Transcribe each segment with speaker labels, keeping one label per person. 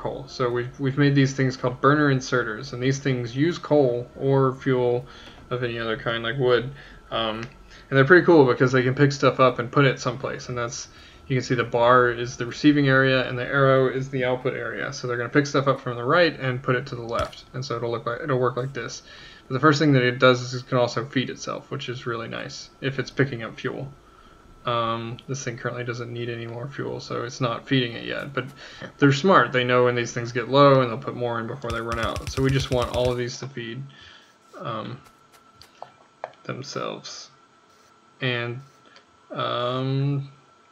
Speaker 1: coal. So we've made these things called burner inserters, and these things use coal or fuel of any other kind like wood. And they're pretty cool because they can pick stuff up and put it someplace, and that's, you can see the bar is the receiving area and the arrow is the output area. So they're going to pick stuff up from the right and put it to the left, and so it'll work like this. But the first thing that it does is it can also feed itself, which is really nice if it's picking up fuel. This thing currently doesn't need any more fuel, so it's not feeding it yet, but they're smart. They know when these things get low and they'll put more in before they run out. So we just want all of these to feed themselves. And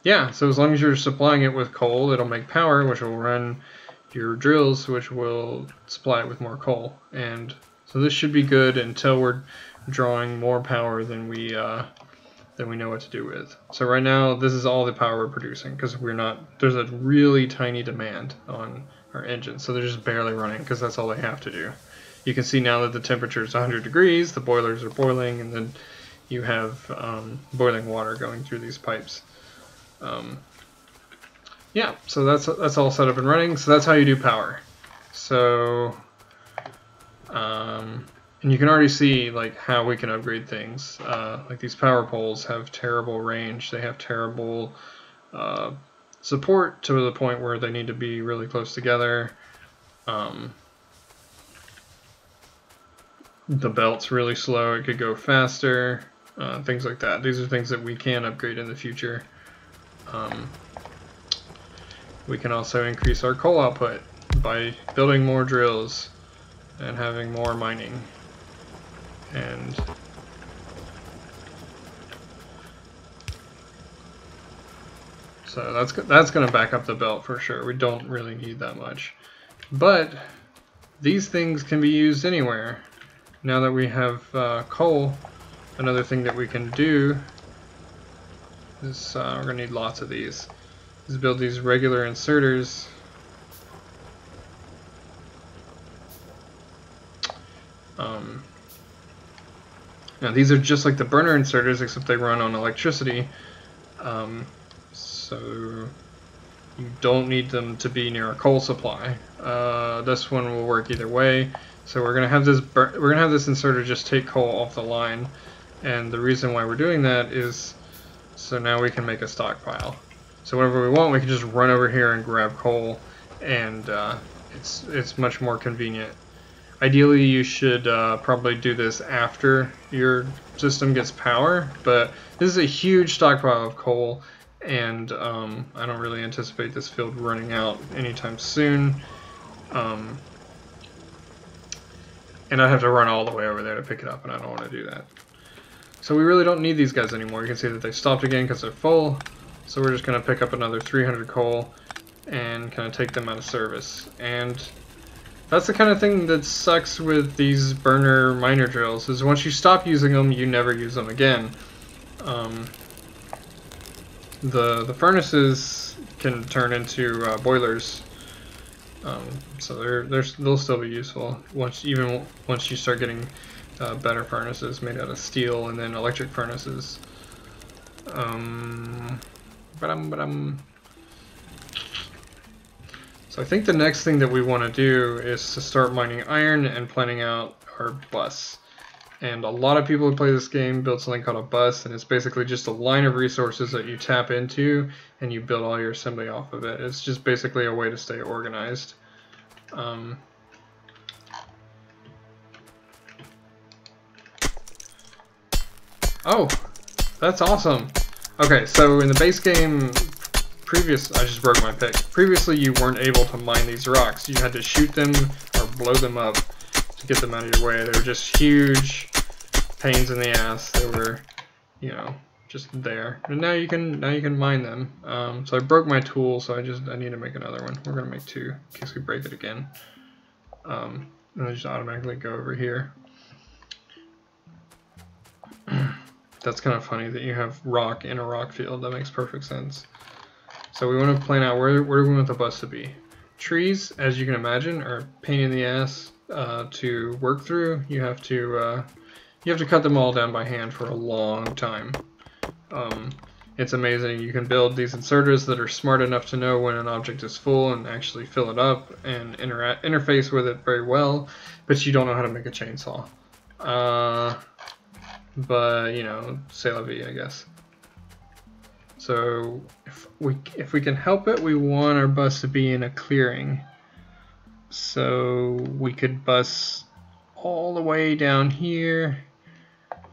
Speaker 1: yeah, so as long as you're supplying it with coal, it'll make power, which will run your drills, which will supply it with more coal. And so this should be good until we're drawing more power than we know what to do with. So right now, this is all the power we're producing because there's a really tiny demand on our engine, so they're just barely running because that's all they have to do. You can see now that the temperature is 100 degrees, the boilers are boiling, and then you have boiling water going through these pipes. Yeah, so that's all set up and running. So that's how you do power. So, and you can already see like how we can upgrade things. Like these power poles have terrible range. They have terrible support to the point where they need to be really close together. The belt's really slow. It could go faster. Things like that. These are things that we can upgrade in the future. We can also increase our coal output by building more drills and having more mining. And so that's going to back up the belt for sure. We don't really need that much. But these things can be used anywhere. Now that we have coal, another thing that we can do is, we're going to need lots of these, is build these regular inserters. Now these are just like the burner inserters, except they run on electricity. So you don't need them to be near a coal supply. This one will work either way. So we're gonna have this inserter just take coal off the line, and the reason why we're doing that is so now we can make a stockpile. So whenever we want, we can just run over here and grab coal, and it's much more convenient. Ideally, you should probably do this after your system gets power, but this is a huge stockpile of coal, and I don't really anticipate this field running out anytime soon. And I'd have to run all the way over there to pick it up, and I don't want to do that. So we really don't need these guys anymore. You can see that they stopped again because they're full. So we're just going to pick up another 300 coal and kind of take them out of service. And that's the kind of thing that sucks with these burner miner drills, is once you stop using them, you never use them again. The furnaces can turn into boilers. So they'll still be useful even once you start getting better furnaces made out of steel, and then electric furnaces. So I think the next thing that we want to do is to start mining iron and planning out our bus. And a lot of people who play this game build something called a bus, and it's basically just a line of resources that you tap into and you build all your assembly off of it. It's just basically a way to stay organized. Oh, that's awesome. Okay, so in the base game, I just broke my pick. Previously, you weren't able to mine these rocks. You had to shoot them or blow them up to get them out of your way. They were just huge pains in the ass. They were, you know, just there. And now you can mine them. So I broke my tool, so I need to make another one. We're gonna make two in case we break it again. And I just automatically go over here. That's kind of funny that you have rock in a rock field. That makes perfect sense. So we want to plan out where do we want the bus to be. Trees, as you can imagine, are a pain in the ass to work through. You have to cut them all down by hand for a long time. It's amazing. You can build these inserters that are smart enough to know when an object is full and actually fill it up and interface with it very well, but you don't know how to make a chainsaw. But, you know, c'est la vie, I guess. So if we can help it, we want our bus to be in a clearing. So we could bus all the way down here,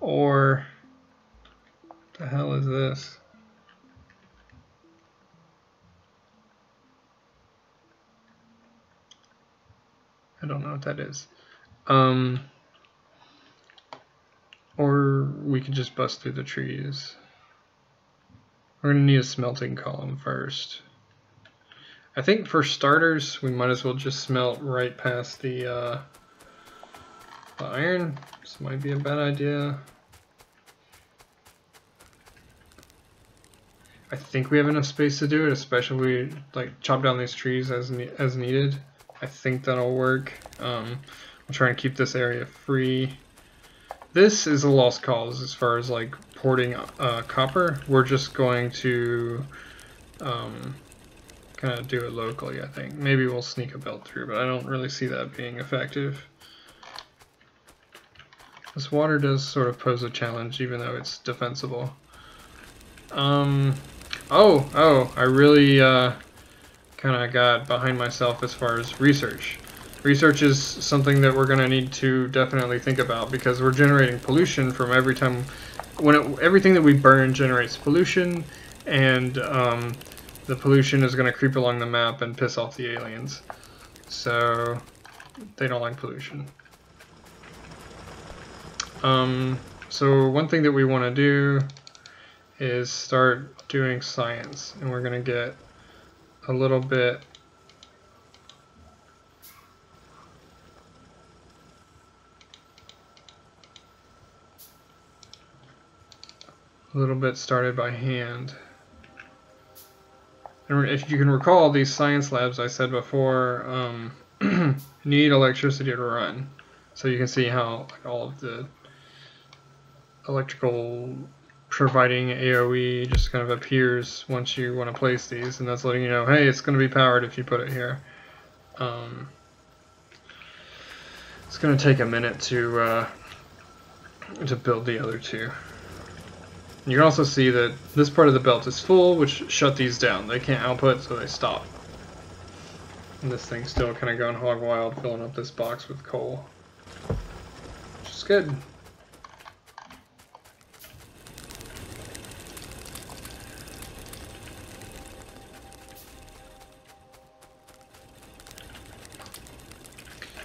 Speaker 1: or what the hell is this? I don't know what that is. Or we could just bust through the trees. We're going to need a smelting column first. I think for starters, we might as well just smelt right past the iron. This might be a bad idea. I think we have enough space to do it, especially if we like chop down these trees as needed. I think that'll work. We'll try and keep this area free. This is a lost cause as far as like porting copper. We're just going to kind of do it locally, I think. Maybe we'll sneak a belt through, but I don't really see that being effective. This water does sort of pose a challenge, even though it's defensible. Oh, I really kind of got behind myself as far as research. Research is something that we're going to need to definitely think about, because we're generating pollution from every time. Everything that we burn generates pollution, and the pollution is going to creep along the map and piss off the aliens. So they don't like pollution. So one thing that we want to do is start doing science, and we're going to get a little bit started by hand. And if you can recall, these science labs I said before need electricity to run. So you can see how like, all of the electrical providing AoE just kind of appears once you want to place these, and that's letting you know, hey, it's going to be powered if you put it here. It's going to take a minute to build the other two. You can also see that this part of the belt is full, which shut these down. They can't output, so they stop. And this thing's still kind of going hog wild, filling up this box with coal, which is good.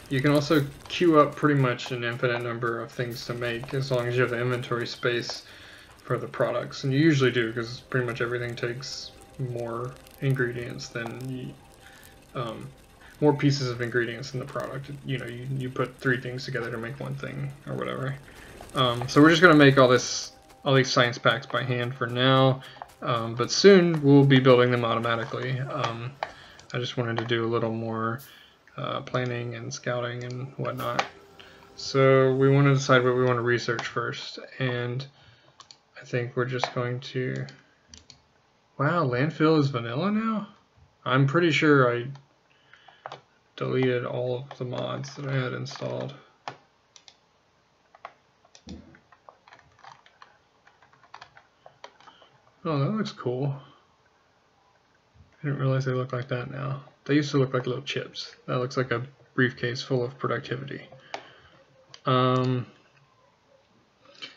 Speaker 1: You can also queue up pretty much an infinite number of things to make, as long as you have the inventory space for the products, and you usually do, because pretty much everything takes more ingredients than more pieces of ingredients in the product. You know, you put 3 things together to make one thing or whatever. So we're just going to make all these science packs by hand for now, but soon we'll be building them automatically. I just wanted to do a little more planning and scouting and whatnot. So we want to decide what we want to research first, and I think we're just going to... Wow, landfill is vanilla now? I'm pretty sure I deleted all of the mods that I had installed. Oh, that looks cool. I didn't realize they look like that now. They used to look like little chips. That looks like a briefcase full of productivity.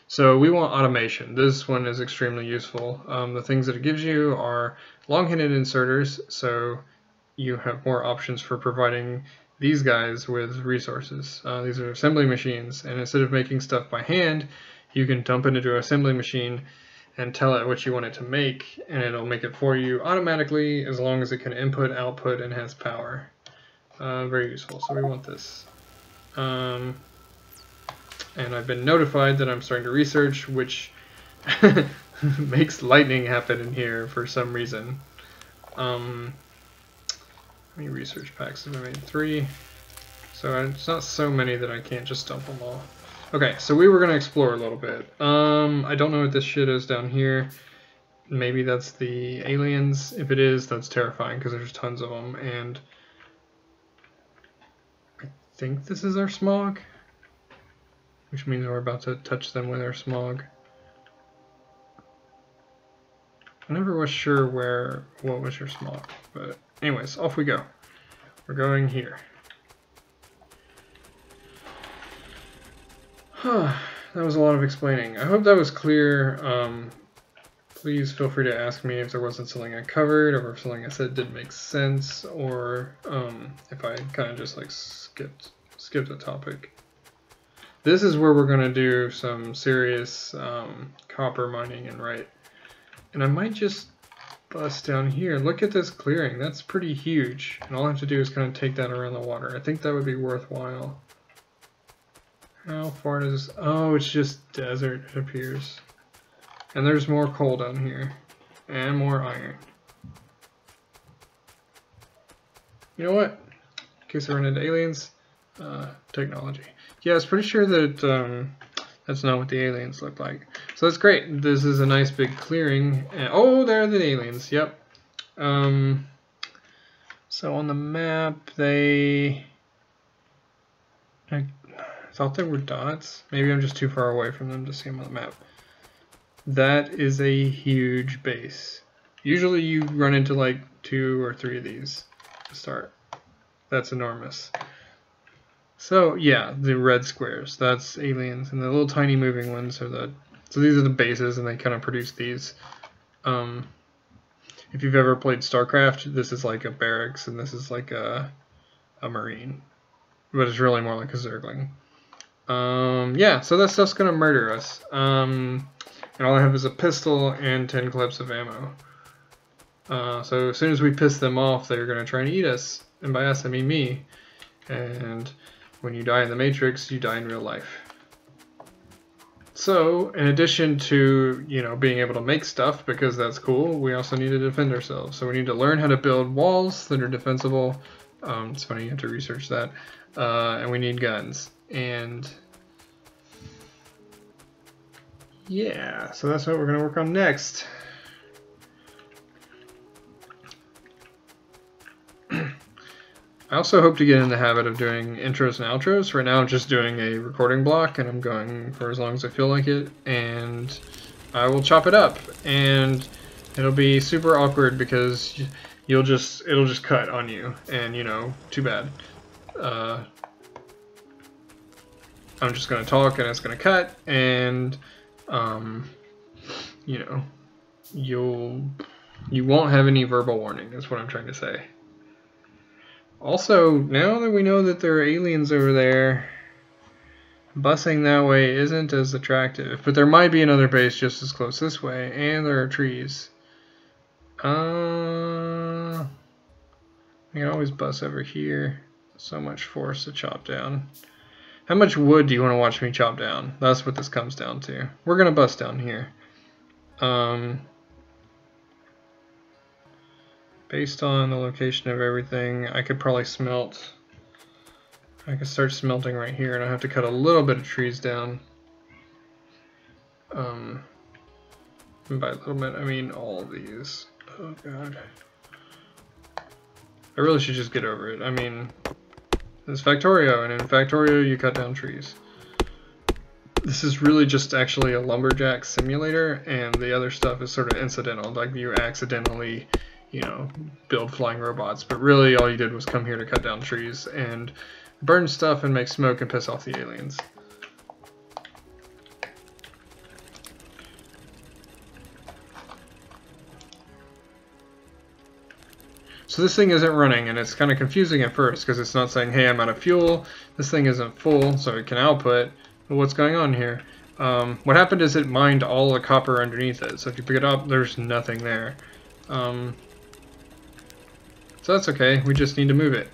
Speaker 1: So we want automation. This one is extremely useful. The things that it gives you are long-handed inserters, so you have more options for providing these guys with resources. These are assembly machines, and instead of making stuff by hand, you can dump it into an assembly machine and tell it what you want it to make, and it'll make it for you automatically as long as it can input, output, and has power. Very useful. So we want this. And I've been notified that I'm starting to research, which makes lightning happen in here for some reason. How many research packs have I made? 3. So it's not so many that I can't just dump them all. Okay, so we were going to explore a little bit. I don't know what this shit is down here. maybe that's the aliens. If it is, that's terrifying because there's tons of them. And I think this is our smog, which means we're about to touch them with our smog. I never was sure what was your smog, but anyways, off we go. We're going here. That was a lot of explaining. I hope that was clear. Please feel free to ask me if there wasn't something I covered, or if something I said didn't make sense, or if I kind of just like skipped a topic. This is where we're gonna do some serious copper mining and I might just bust down here. Look at this clearing. That's pretty huge. And all I have to do is kind of take that around the water. I think that would be worthwhile. How far does this... Oh, it's just desert, it appears. And there's more coal down here. And more iron. You know what? In case I run into aliens, technology. Yeah, I was pretty sure that that's not what the aliens look like. So that's great. This is a nice big clearing. And, oh, there are the aliens. Yep. So on the map, I thought they were dots. Maybe I'm just too far away from them to see them on the map. That is a huge base. Usually you run into like 2 or 3 of these to start. That's enormous. So yeah, the red squares, that's aliens, and the little tiny moving ones are so these are the bases, and they kind of produce these. If you've ever played StarCraft, this is like a barracks, and this is like a marine, but it's really more like a zergling. Yeah, so that stuff's gonna murder us. And all I have is a pistol and 10 clips of ammo. So as soon as we piss them off, they're gonna try and eat us, and by us I mean me. And when you die in the Matrix, you die in real life. So, in addition to, being able to make stuff, because that's cool, we also need to defend ourselves. So we need to learn how to build walls that are defensible. It's funny, you have to research that. And we need guns. And yeah, so that's what we're going to work on next. I also hope to get in the habit of doing intros and outros. Right now I'm just doing a recording block, and I'm going for as long as I feel like it, and I will chop it up, and it'll be super awkward because it'll just cut on you, and too bad. I'm just gonna talk and it's gonna cut, and you won't have any verbal warning, is what I'm trying to say. Also, now that we know that there are aliens over there, busing that way isn't as attractive. But there might be another base just as close this way, and there are trees. I can always bus over here. So much forest to chop down. How much wood do you want to watch me chop down? That's what this comes down to. We're going to bust down here. Based on the location of everything, I could probably smelt. I could start smelting right here, and I have to cut a little bit of trees down. And by a little bit, I mean all of these. Oh god. I really should just get over it. I mean, it's Factorio, and in Factorio you cut down trees. This is really just actually a lumberjack simulator, and the other stuff is sort of incidental, like you accidentally build flying robots, but really all you did was come here to cut down trees and burn stuff and make smoke and piss off the aliens. So this thing isn't running, and it's kind of confusing at first because it's not saying, hey, I'm out of fuel. This thing isn't full, so it can output. But what's going on here? What happened is it mined all the copper underneath it, so if you pick it up, there's nothing there. So that's okay, we just need to move it.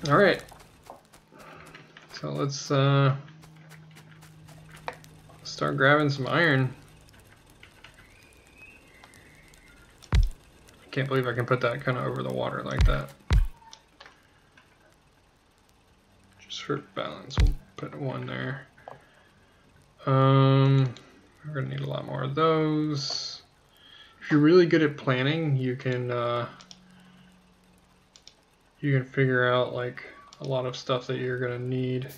Speaker 1: Alright, so let's start grabbing some iron. Can't believe I can put that kind of over the water like that. Just for balance, we'll put one there. We're gonna need a lot more of those. If you're really good at planning, you can figure out like a lot of stuff that you're gonna need.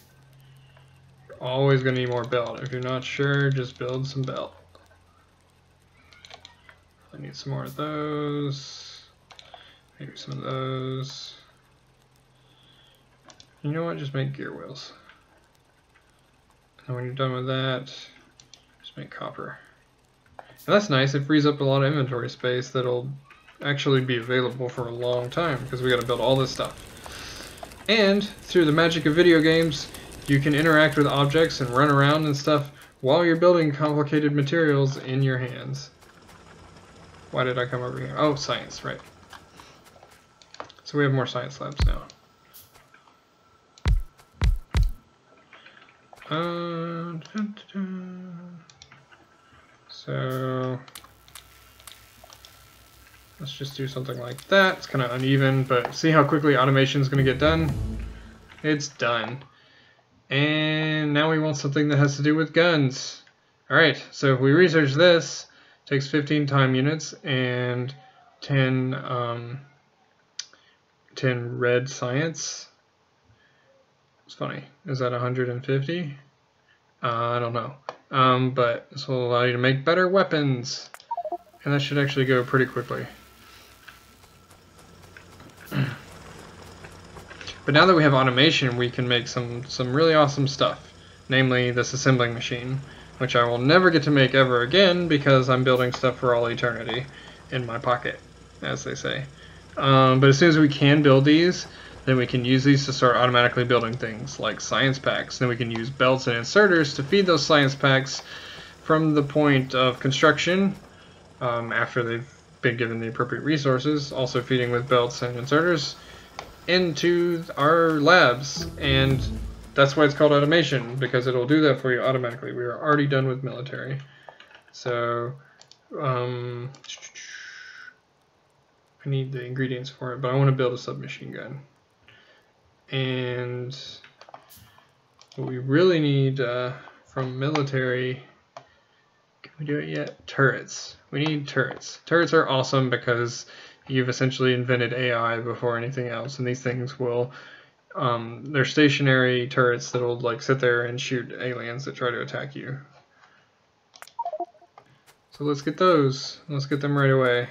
Speaker 1: You're always gonna need more belt. If you're not sure, just build some belt. I need some more of those. Maybe some of those. You know what? Just make gear wheels. And when you're done with that, just make copper. And that's nice. It frees up a lot of inventory space that'll actually be available for a long time because we got to build all this stuff. And through the magic of video games, you can interact with objects and run around and stuff while you're building complicated materials in your hands. Why did I come over here? Oh, science, right. So we have more science labs now. So let's just do something like that. It's kind of uneven, but see how quickly automation is going to get done? It's done. And now we want something that has to do with guns. Alright, so if we research this, it takes 15 time units and 10 red science. It's funny. Is that 150? I don't know. But this will allow you to make better weapons. And that should actually go pretty quickly. But now that we have automation, we can make some really awesome stuff. Namely, this assembling machine, which I will never get to make ever again because I'm building stuff for all eternity in my pocket, as they say. But as soon as we can build these, then we can use these to start automatically building things like science packs. Then we can use belts and inserters to feed those science packs from the point of construction after they've been given the appropriate resources, also feeding with belts and inserters into our labs. And that's why it's called automation, because it'll do that for you automatically. We are already done with military. So I need the ingredients for it, but I want to build a submachine gun. And what we really need from military, can we do it yet? Turrets. We need turrets. Turrets are awesome because you've essentially invented AI before anything else, and these things will, they're stationary turrets that'll like sit there and shoot aliens that try to attack you. So let's get those. Let's get them right away.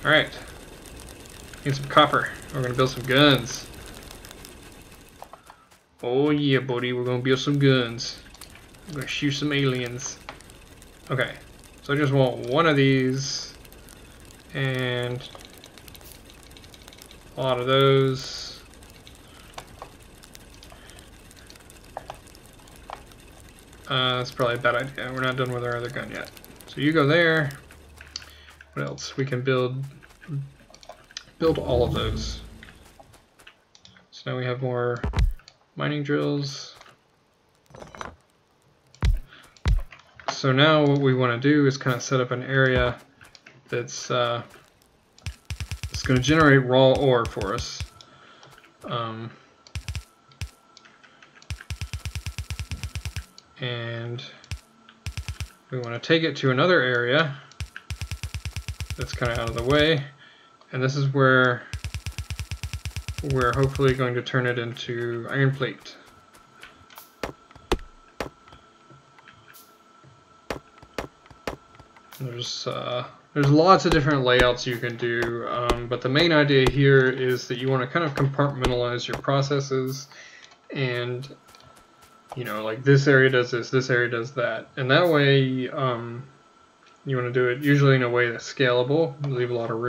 Speaker 1: Alright. Need some copper. We're gonna build some guns. Oh yeah, buddy, we're gonna build some guns. We're gonna shoot some aliens. Okay, so I just want one of these and a lot of those. That's probably a bad idea. We're not done with our other gun yet. So you go there. What else? We can build all of those. So now we have more mining drills. So now what we want to do is kind of set up an area that's going to generate raw ore for us. And we want to take it to another area that's kind of out of the way. And this is where we're hopefully going to turn it into iron plate. There's lots of different layouts you can do, but the main idea here is that you want to kind of compartmentalize your processes, and you know, like this area does this area does that, and that way you want to do it usually in a way that's scalable, leave a lot of room.